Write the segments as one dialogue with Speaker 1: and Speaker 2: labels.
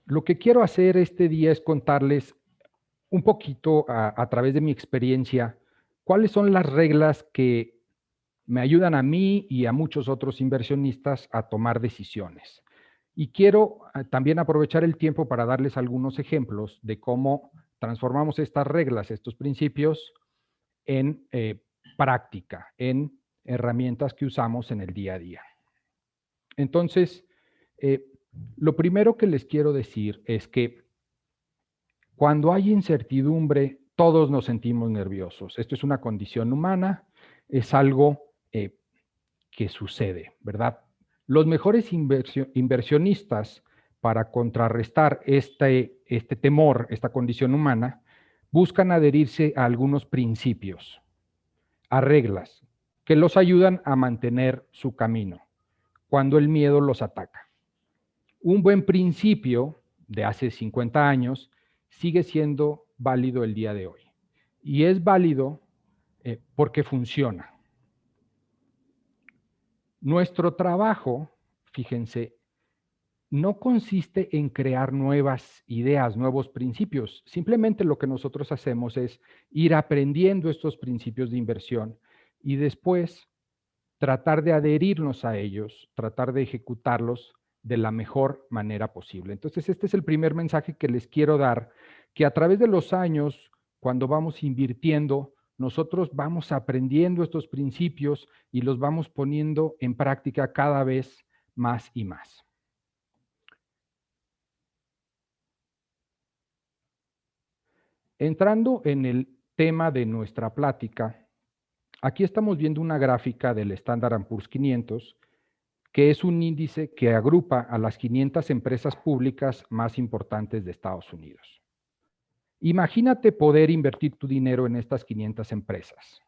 Speaker 1: Lo que quiero hacer este día es contarles un poquito a través de mi experiencia, cuáles son las reglas que me ayudan a mí y a muchos otros inversionistas a tomar decisiones. Y quiero también aprovechar el tiempo para darles algunos ejemplos de cómo transformamos estas reglas, estos principios, en práctica, en herramientas que usamos en el día a día. Entonces, eh, lo primero que les quiero decir es que cuando hay incertidumbre, todos nos sentimos nerviosos. Esto es una condición humana, es algo que sucede, ¿verdad? Los mejores inversionistas para contrarrestar este temor, esta condición humana, buscan adherirse a algunos principios, a reglas, que los ayudan a mantener su camino cuando el miedo los ataca. Un buen principio de hace 50 años sigue siendo válido el día de hoy. Y es válido porque funciona. Nuestro trabajo, fíjense, no consiste en crear nuevas ideas, nuevos principios. Simplemente lo que nosotros hacemos es ir aprendiendo estos principios de inversión y después tratar de adherirnos a ellos, tratar de ejecutarlos de la mejor manera posible. Entonces, este es el primer mensaje que les quiero dar, que a través de los años, cuando vamos invirtiendo, nosotros vamos aprendiendo estos principios y los vamos poniendo en práctica cada vez más y más. Entrando en el tema de nuestra plática, aquí estamos viendo una gráfica del Standard & Poor's 500, que es un índice que agrupa a las 500 empresas públicas más importantes de Estados Unidos. Imagínate poder invertir tu dinero en estas 500 empresas.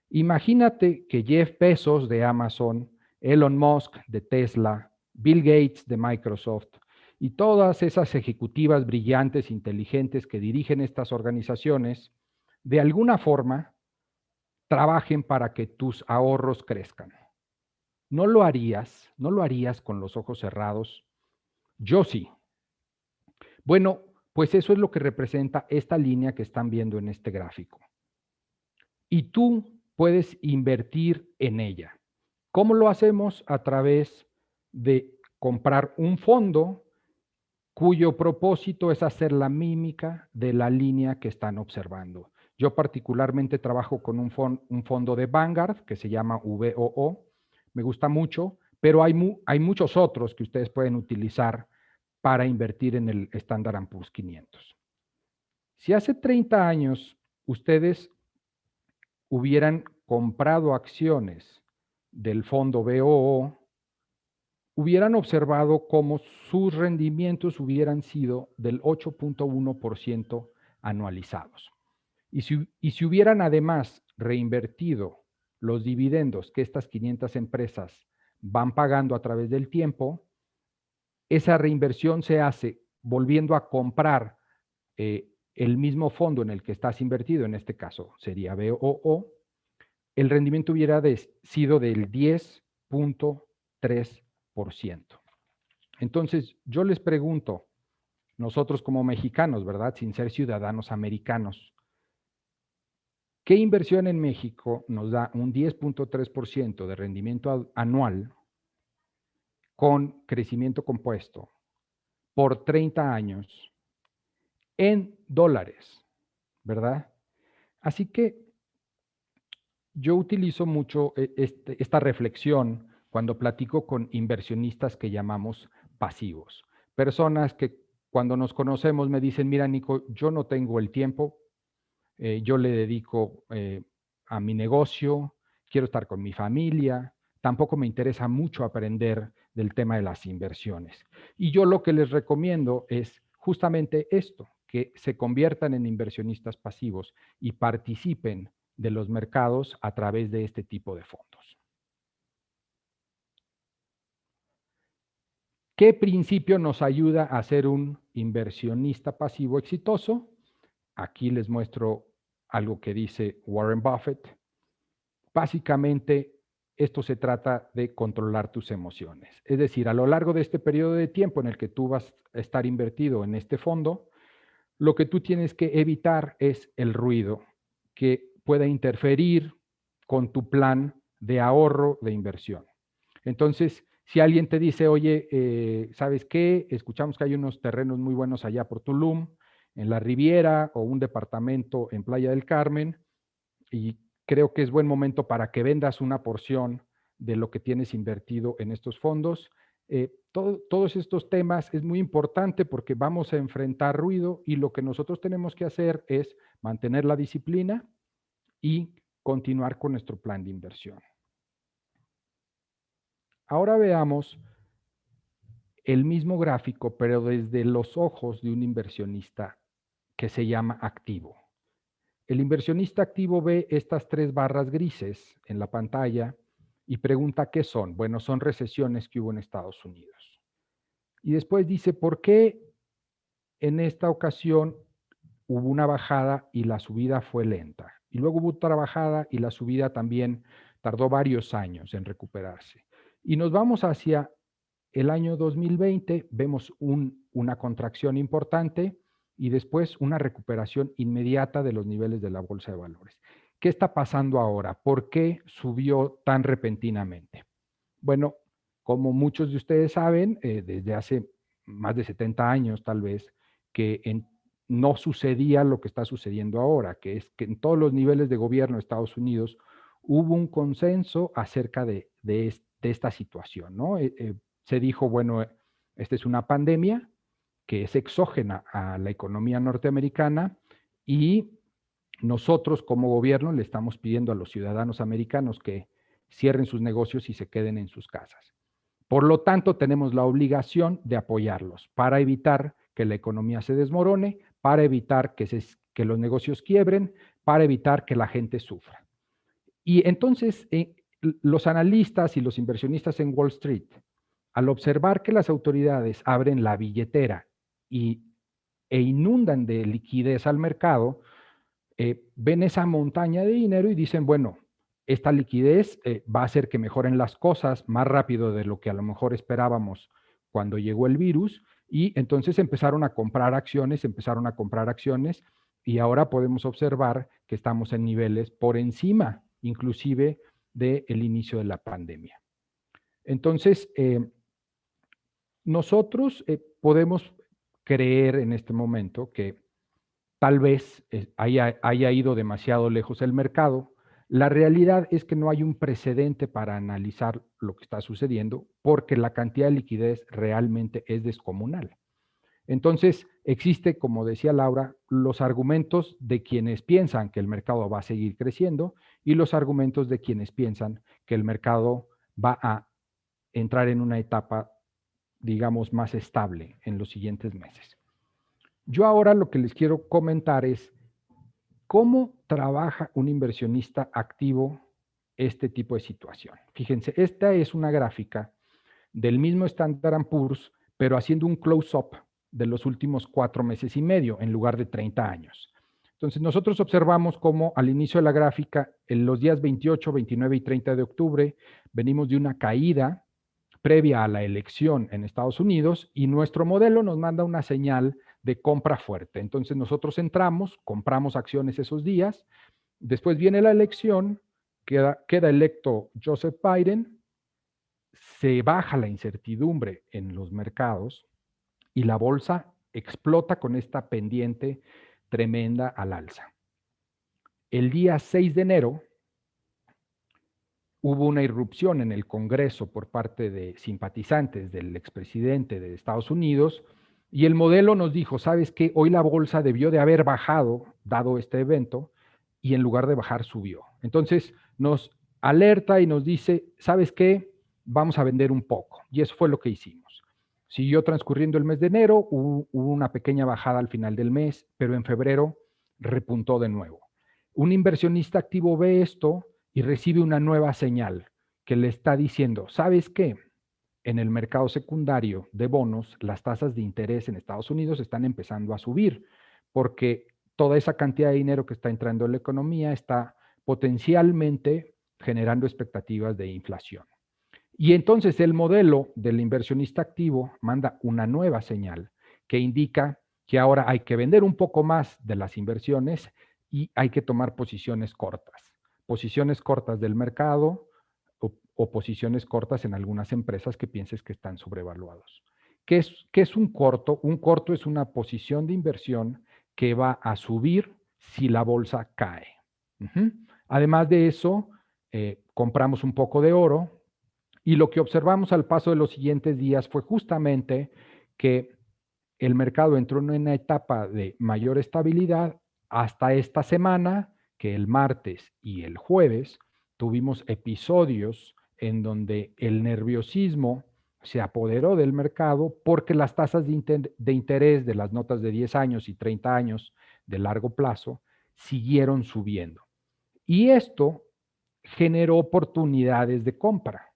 Speaker 1: Imagínate que Jeff Bezos de Amazon, Elon Musk de Tesla, Bill Gates de Microsoft y todas esas ejecutivas brillantes, inteligentes que dirigen estas organizaciones, de alguna forma trabajen para que tus ahorros crezcan. No lo harías con los ojos cerrados. Yo sí. Bueno, pues eso es lo que representa esta línea que están viendo en este gráfico. Y tú puedes invertir en ella. ¿Cómo lo hacemos? A través de comprar un fondo cuyo propósito es hacer la mímica de la línea que están observando. Yo particularmente trabajo con un fondo de Vanguard que se llama VOO. Me gusta mucho, pero hay muchos otros que ustedes pueden utilizar para invertir en el Standard & Poor's 500. Si hace 30 años ustedes hubieran comprado acciones del fondo VOO, hubieran observado cómo sus rendimientos hubieran sido del 8.1% anualizados. Y si hubieran además reinvertido los dividendos que estas 500 empresas van pagando a través del tiempo, esa reinversión se hace volviendo a comprar el mismo fondo en el que estás invertido, en este caso sería BOO, el rendimiento hubiera sido del 10.3%. Entonces, yo les pregunto, nosotros como mexicanos, ¿verdad? Sin ser ciudadanos americanos, ¿qué inversión en México nos da un 10.3% de rendimiento anual con crecimiento compuesto por 30 años en dólares, ¿verdad? Así que yo utilizo mucho esta reflexión cuando platico con inversionistas que llamamos pasivos. Personas que cuando nos conocemos me dicen, mira Nico, yo no tengo el tiempo, yo le dedico a mi negocio, quiero estar con mi familia, tampoco me interesa mucho aprender del tema de las inversiones. Y yo lo que les recomiendo es justamente esto, que se conviertan en inversionistas pasivos y participen de los mercados a través de este tipo de fondos. ¿Qué principio nos ayuda a ser un inversionista pasivo exitoso? Aquí les muestro algo que dice Warren Buffett. Básicamente, esto se trata de controlar tus emociones. Es decir, a lo largo de este periodo de tiempo en el que tú vas a estar invertido en este fondo, lo que tú tienes que evitar es el ruido que pueda interferir con tu plan de ahorro de inversión. Entonces, si alguien te dice, oye, ¿sabes qué? Escuchamos que hay unos terrenos muy buenos allá por Tulum, en la Riviera, o un departamento en Playa del Carmen, y creo que es buen momento para que vendas una porción de lo que tienes invertido en estos fondos. Todos estos temas es muy importante porque vamos a enfrentar ruido y lo que nosotros tenemos que hacer es mantener la disciplina y continuar con nuestro plan de inversión. Ahora veamos el mismo gráfico, pero desde los ojos de un inversionista que se llama activo. El inversionista activo ve estas 3 barras grises en la pantalla y pregunta qué son. Bueno, son recesiones que hubo en Estados Unidos. Y después dice, ¿por qué en esta ocasión hubo una bajada y la subida fue lenta? Y luego hubo otra bajada y la subida también tardó varios años en recuperarse. Y nos vamos hacia el año 2020, vemos una contracción importante y después una recuperación inmediata de los niveles de la bolsa de valores. ¿Qué está pasando ahora? ¿Por qué subió tan repentinamente? Bueno, como muchos de ustedes saben, desde hace más de 70 años tal vez, que no sucedía lo que está sucediendo ahora, que es que en todos los niveles de gobierno de Estados Unidos hubo un consenso acerca de esta situación, ¿no? Se dijo, bueno, esta es una pandemia que es exógena a la economía norteamericana y nosotros como gobierno le estamos pidiendo a los ciudadanos americanos que cierren sus negocios y se queden en sus casas. Por lo tanto, tenemos la obligación de apoyarlos para evitar que la economía se desmorone, para evitar que los negocios quiebren, para evitar que la gente sufra. Y entonces, los analistas y los inversionistas en Wall Street, al observar que las autoridades abren la billetera e inundan de liquidez al mercado, ven esa montaña de dinero y dicen, bueno, esta liquidez va a hacer que mejoren las cosas más rápido de lo que a lo mejor esperábamos cuando llegó el virus, y entonces empezaron a comprar acciones, y ahora podemos observar que estamos en niveles por encima, inclusive, del inicio de la pandemia. Entonces, nosotros podemos creer en este momento que tal vez haya ido demasiado lejos el mercado. La realidad es que no hay un precedente para analizar lo que está sucediendo porque la cantidad de liquidez realmente es descomunal. Entonces, existe, como decía Laura, los argumentos de quienes piensan que el mercado va a seguir creciendo y los argumentos de quienes piensan que el mercado va a entrar en una etapa, digamos, más estable en los siguientes meses. Yo ahora lo que les quiero comentar es cómo trabaja un inversionista activo este tipo de situación. Fíjense, esta es una gráfica del mismo Standard & Poor's, pero haciendo un close-up de los últimos 4 meses y medio en lugar de 30 años. Entonces, nosotros observamos cómo al inicio de la gráfica, en los días 28, 29 y 30 de octubre, venimos de una caída previa a la elección en Estados Unidos y nuestro modelo nos manda una señal de compra fuerte. Entonces nosotros entramos, compramos acciones esos días, después viene la elección, queda electo Joseph Biden, se baja la incertidumbre en los mercados y la bolsa explota con esta pendiente tremenda al alza. El día 6 de enero hubo una irrupción en el Congreso por parte de simpatizantes del expresidente de Estados Unidos y el modelo nos dijo, ¿sabes qué? Hoy la bolsa debió de haber bajado, dado este evento, y en lugar de bajar subió. Entonces nos alerta y nos dice, ¿sabes qué? Vamos a vender un poco. Y eso fue lo que hicimos. Siguió transcurriendo el mes de enero, hubo una pequeña bajada al final del mes, pero en febrero repuntó de nuevo. Un inversionista activo ve esto y recibe una nueva señal que le está diciendo, ¿sabes qué? En el mercado secundario de bonos, las tasas de interés en Estados Unidos están empezando a subir porque toda esa cantidad de dinero que está entrando en la economía está potencialmente generando expectativas de inflación. Y entonces el modelo del inversionista activo manda una nueva señal que indica que ahora hay que vender un poco más de las inversiones y hay que tomar posiciones cortas del mercado o posiciones cortas en algunas empresas que pienses que están sobrevaluados. ¿Qué es un corto? Un corto es una posición de inversión que va a subir si la bolsa cae. Además de eso, compramos un poco de oro y lo que observamos al paso de los siguientes días fue justamente que el mercado entró en una etapa de mayor estabilidad hasta esta semana, que el martes y el jueves tuvimos episodios en donde el nerviosismo se apoderó del mercado porque las tasas de interés de las notas de 10 años y 30 años de largo plazo siguieron subiendo. Y esto generó oportunidades de compra.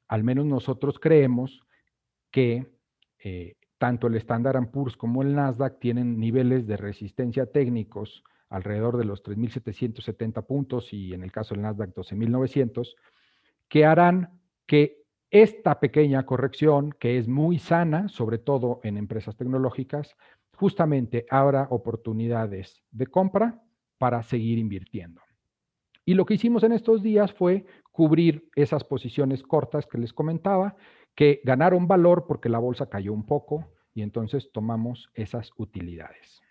Speaker 1: Al menos nosotros creemos que tanto el Standard Poor's como el Nasdaq tienen niveles de resistencia técnicos alrededor de los 3.770 puntos y en el caso del Nasdaq 12.900, que harán que esta pequeña corrección, que es muy sana, sobre todo en empresas tecnológicas, justamente abra oportunidades de compra para seguir invirtiendo. Y lo que hicimos en estos días fue cubrir esas posiciones cortas que les comentaba, que ganaron valor porque la bolsa cayó un poco y entonces tomamos esas utilidades.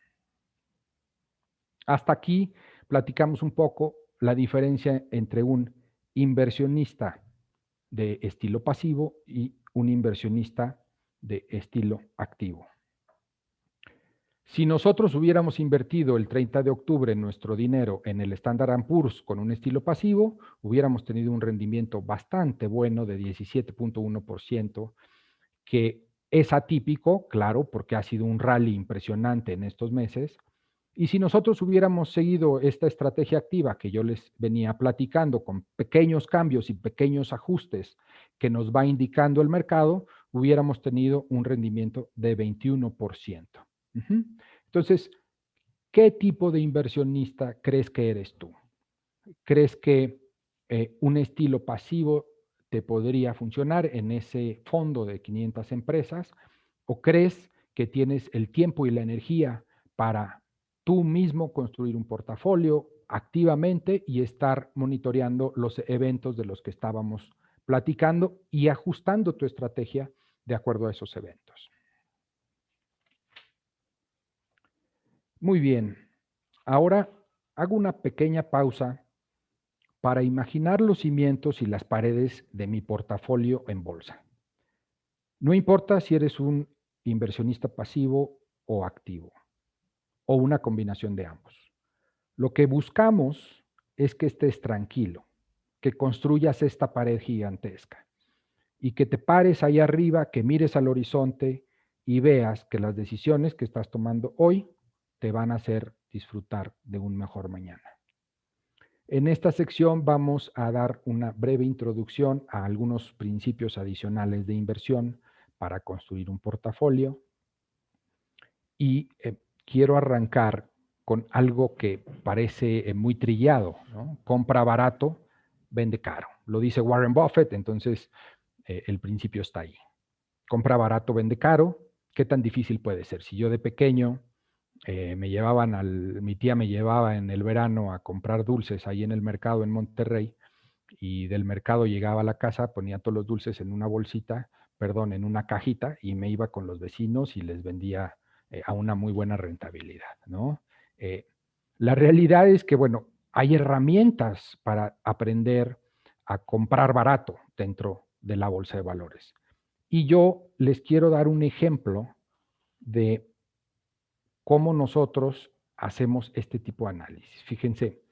Speaker 1: Hasta aquí platicamos un poco la diferencia entre un inversionista de estilo pasivo y un inversionista de estilo activo. Si nosotros hubiéramos invertido el 30 de octubre nuestro dinero en el Standard & Poor's con un estilo pasivo, hubiéramos tenido un rendimiento bastante bueno de 17.1%, que es atípico, claro, porque ha sido un rally impresionante en estos meses. Y si nosotros hubiéramos seguido esta estrategia activa que yo les venía platicando con pequeños cambios y pequeños ajustes que nos va indicando el mercado, hubiéramos tenido un rendimiento de 21%. Entonces, ¿qué tipo de inversionista crees que eres tú? ¿Crees que un estilo pasivo te podría funcionar en ese fondo de 500 empresas? ¿O crees que tienes el tiempo y la energía para tú mismo construir un portafolio activamente y estar monitoreando los eventos de los que estábamos platicando y ajustando tu estrategia de acuerdo a esos eventos? Muy bien, ahora hago una pequeña pausa para imaginar los cimientos y las paredes de mi portafolio en bolsa. No importa si eres un inversionista pasivo o activo, o una combinación de ambos. Lo que buscamos es que estés tranquilo, que construyas esta pared gigantesca y que te pares ahí arriba, que mires al horizonte y veas que las decisiones que estás tomando hoy te van a hacer disfrutar de un mejor mañana. En esta sección vamos a dar una breve introducción a algunos principios adicionales de inversión para construir un portafolio y quiero arrancar con algo que parece muy trillado, ¿no? Compra barato, vende caro. Lo dice Warren Buffett, entonces el principio está ahí. Compra barato, vende caro. ¿Qué tan difícil puede ser? Si yo de pequeño mi tía me llevaba en el verano a comprar dulces ahí en el mercado en Monterrey y del mercado llegaba a la casa, ponía todos los dulces en una bolsita, perdón, en una cajita y me iba con los vecinos y les vendía a una muy buena rentabilidad, ¿no? La realidad es que, bueno, hay herramientas para aprender a comprar barato dentro de la bolsa de valores. Y yo les quiero dar un ejemplo de cómo nosotros hacemos este tipo de análisis. Fíjense,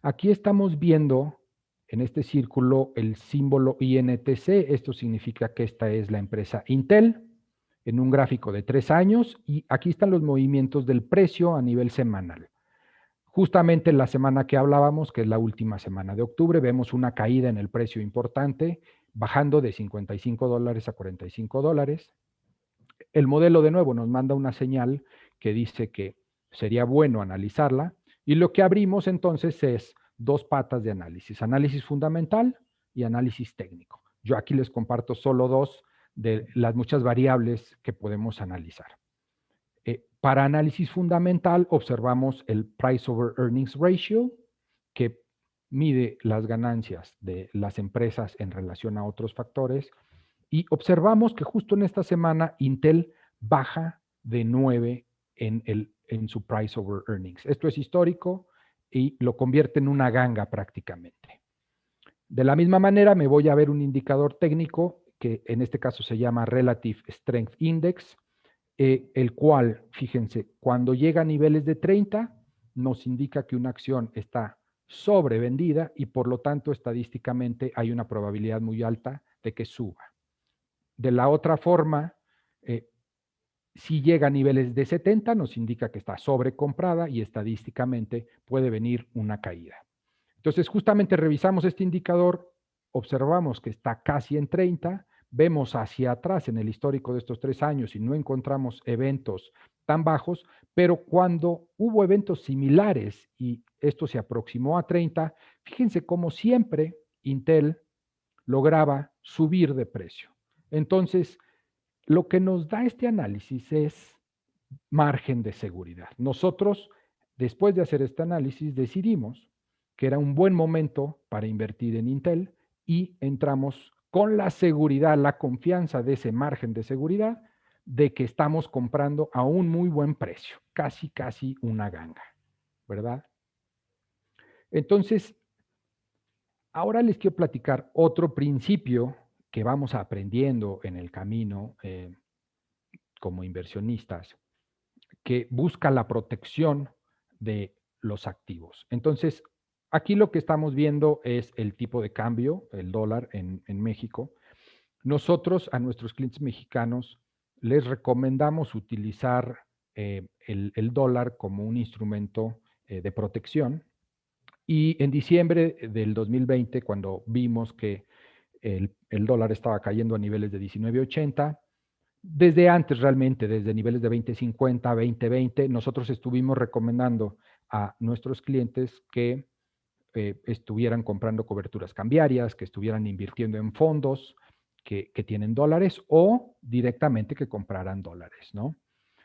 Speaker 1: aquí estamos viendo en este círculo el símbolo INTC. Esto significa que esta es la empresa Intel en un gráfico de 3 años y aquí están los movimientos del precio a nivel semanal. Justamente la semana que hablábamos, que es la última semana de octubre, vemos una caída en el precio importante, bajando de $55 a $45. El modelo de nuevo nos manda una señal que dice que sería bueno analizarla y lo que abrimos entonces es dos patas de análisis fundamental y análisis técnico. Yo aquí les comparto solo dos de las muchas variables que podemos analizar. Para análisis fundamental observamos el Price over Earnings Ratio, que mide las ganancias de las empresas en relación a otros factores, y observamos que justo en esta semana Intel baja de 9 en su Price over Earnings. Esto es histórico y lo convierte en una ganga prácticamente. De la misma manera me voy a ver un indicador técnico que en este caso se llama Relative Strength Index, el cual, fíjense, cuando llega a niveles de 30, nos indica que una acción está sobrevendida y por lo tanto estadísticamente hay una probabilidad muy alta de que suba. De la otra forma, si llega a niveles de 70, nos indica que está sobrecomprada y estadísticamente puede venir una caída. Entonces, justamente revisamos este indicador, observamos que está casi en 30, vemos hacia atrás en el histórico de estos 3 años y no encontramos eventos tan bajos, pero cuando hubo eventos similares y esto se aproximó a 30, fíjense cómo siempre Intel lograba subir de precio. Entonces, lo que nos da este análisis es margen de seguridad. Nosotros, después de hacer este análisis, decidimos que era un buen momento para invertir en Intel y entramos con la seguridad, la confianza de ese margen de seguridad de que estamos comprando a un muy buen precio, casi una ganga, ¿verdad? Entonces, ahora les quiero platicar otro principio que vamos aprendiendo en el camino como inversionistas, que busca la protección de los activos. Entonces, aquí lo que estamos viendo es el tipo de cambio, el dólar en México. Nosotros a nuestros clientes mexicanos les recomendamos utilizar el dólar como un instrumento de protección. Y en diciembre del 2020, cuando vimos que el dólar estaba cayendo a niveles de 19.80, desde antes realmente, desde niveles de 20.50, 20.20, nosotros estuvimos recomendando a nuestros clientes que estuvieran comprando coberturas cambiarias, que estuvieran invirtiendo en fondos que tienen dólares o directamente que compraran dólares, ¿no?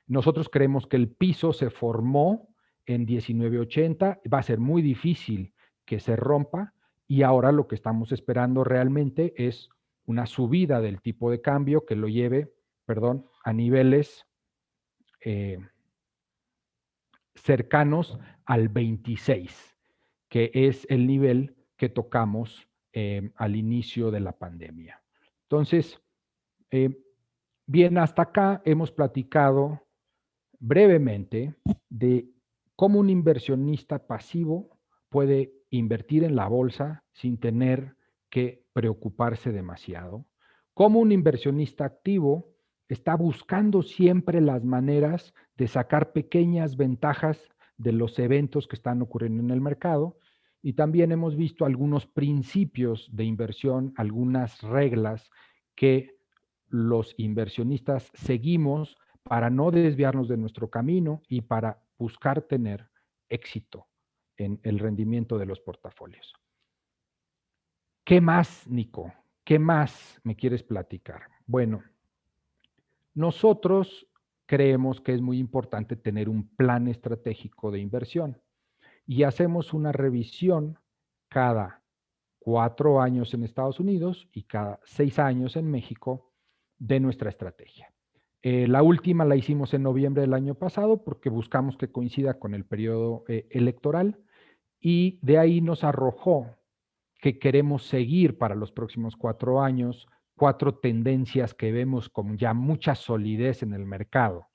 Speaker 1: Nosotros creemos que el piso se formó en 19.80, va a ser muy difícil que se rompa y ahora lo que estamos esperando realmente es una subida del tipo de cambio que lo lleve, perdón, a niveles cercanos al 26, que es el nivel que tocamos al inicio de la pandemia. Entonces, bien, hasta acá hemos platicado brevemente de cómo un inversionista pasivo puede invertir en la bolsa sin tener que preocuparse demasiado, cómo un inversionista activo está buscando siempre las maneras de sacar pequeñas ventajas de los eventos que están ocurriendo en el mercado, y también hemos visto algunos principios de inversión, algunas reglas que los inversionistas seguimos para no desviarnos de nuestro camino y para buscar tener éxito en el rendimiento de los portafolios. ¿Qué más, Nico? ¿Qué más me quieres platicar? Bueno, nosotros creemos que es muy importante tener un plan estratégico de inversión y hacemos una revisión cada 4 años en Estados Unidos y cada 6 años en México de nuestra estrategia. La última la hicimos en noviembre del año pasado porque buscamos que coincida con el periodo electoral y de ahí nos arrojó que queremos seguir para los próximos 4 años 4 tendencias que vemos con ya mucha solidez en el mercado.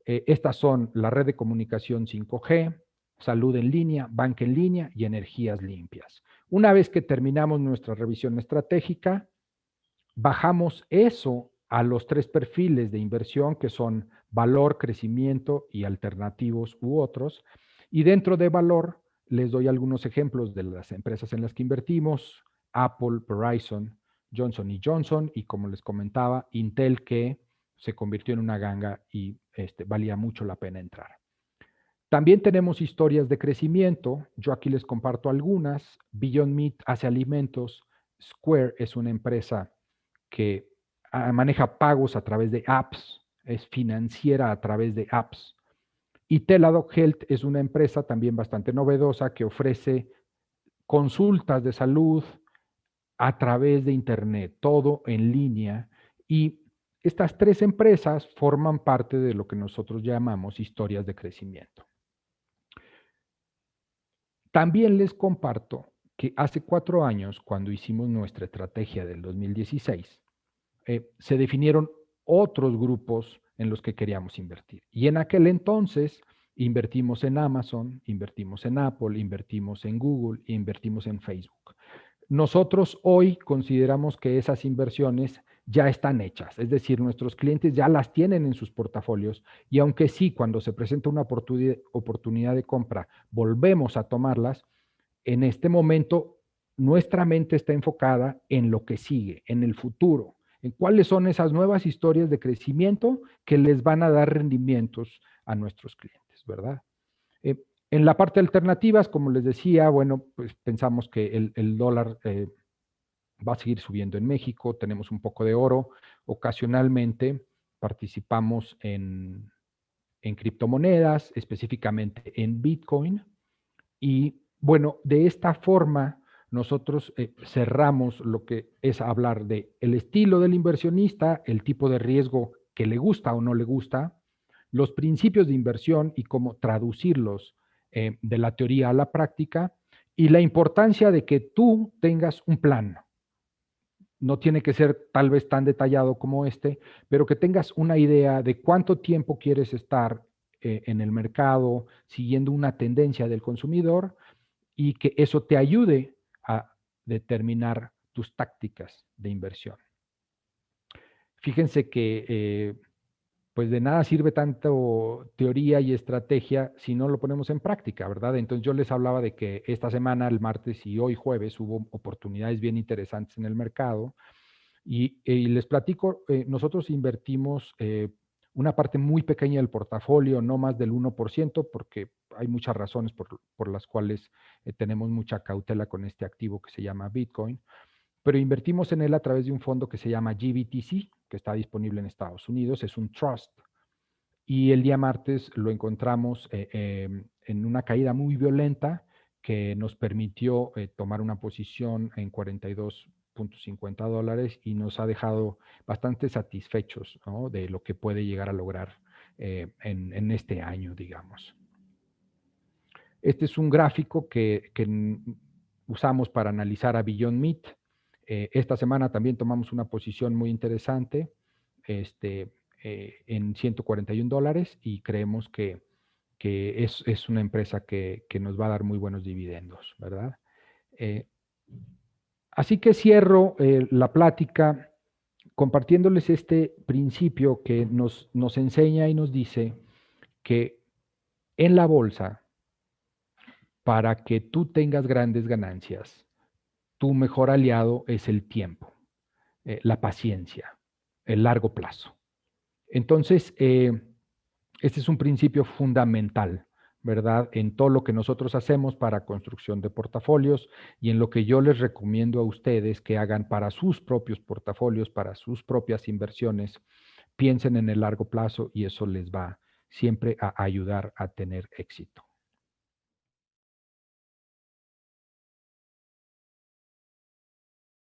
Speaker 1: Estas son la red de comunicación 5G, salud en línea, banca en línea y energías limpias. Una vez que terminamos nuestra revisión estratégica, bajamos eso a los 3 perfiles de inversión que son valor, crecimiento y alternativos u otros. Y dentro de valor les doy algunos ejemplos de las empresas en las que invertimos: Apple, Verizon, Johnson Johnson y, como les comentaba, Intel, que se convirtió en una ganga y valía mucho la pena entrar. También tenemos historias de crecimiento. Yo aquí les comparto algunas. Beyond Meat hace alimentos. Square es una empresa que maneja pagos a través de apps, es financiera a través de apps. Y Teladoc Health es una empresa también bastante novedosa que ofrece consultas de salud a través de Internet, todo en línea. Y estas tres empresas forman parte de lo que nosotros llamamos historias de crecimiento. También les comparto que hace 4 años, cuando hicimos nuestra estrategia del 2016, se definieron otros grupos en los que queríamos invertir. Y en aquel entonces invertimos en Amazon, invertimos en Apple, invertimos en Google, invertimos en Facebook. Nosotros hoy consideramos que esas inversiones ya están hechas, es decir, nuestros clientes ya las tienen en sus portafolios y aunque sí, cuando se presenta una oportunidad de compra, volvemos a tomarlas, en este momento nuestra mente está enfocada en lo que sigue, en el futuro, en cuáles son esas nuevas historias de crecimiento que les van a dar rendimientos a nuestros clientes, ¿verdad? Eh, en la parte de alternativas, como les decía, bueno, pues pensamos que el dólar va a seguir subiendo en México, tenemos un poco de oro, ocasionalmente participamos en criptomonedas, específicamente en Bitcoin, y bueno, de esta forma nosotros cerramos lo que es hablar de el estilo del inversionista, el tipo de riesgo que le gusta o no le gusta, los principios de inversión y cómo traducirlos de la teoría a la práctica y la importancia de que tú tengas un plan. No tiene que ser tal vez tan detallado como este, pero que tengas una idea de cuánto tiempo quieres estar en el mercado siguiendo una tendencia del consumidor y que eso te ayude a determinar tus tácticas de inversión. Fíjense que pues de nada sirve tanto teoría y estrategia si no lo ponemos en práctica, ¿verdad? Entonces yo les hablaba de que esta semana, el martes y hoy jueves, hubo oportunidades bien interesantes en el mercado y les platico, nosotros invertimos una parte muy pequeña del portafolio, no más del 1%, porque hay muchas razones por las cuales tenemos mucha cautela con este activo que se llama Bitcoin, pero invertimos en él a través de un fondo que se llama GBTC, que está disponible en Estados Unidos, es un trust. Y el día martes lo encontramos en una caída muy violenta que nos permitió tomar una posición en $42.50 y nos ha dejado bastante satisfechos, ¿no?, de lo que puede llegar a lograr en este año, digamos. Este es un gráfico que usamos para analizar a Beyond Meat. Esta semana también tomamos una posición muy interesante en $141 y creemos que es una empresa que nos va a dar muy buenos dividendos, ¿verdad? Eh, Así que cierro la plática compartiéndoles este principio que nos enseña y nos dice que en la bolsa, para que tú tengas grandes ganancias, tu mejor aliado es el tiempo, la paciencia, el largo plazo. Entonces, este es un principio fundamental, ¿verdad? En todo lo que nosotros hacemos para construcción de portafolios y en lo que yo les recomiendo a ustedes que hagan para sus propios portafolios, para sus propias inversiones, piensen en el largo plazo y eso les va siempre a ayudar a tener éxito.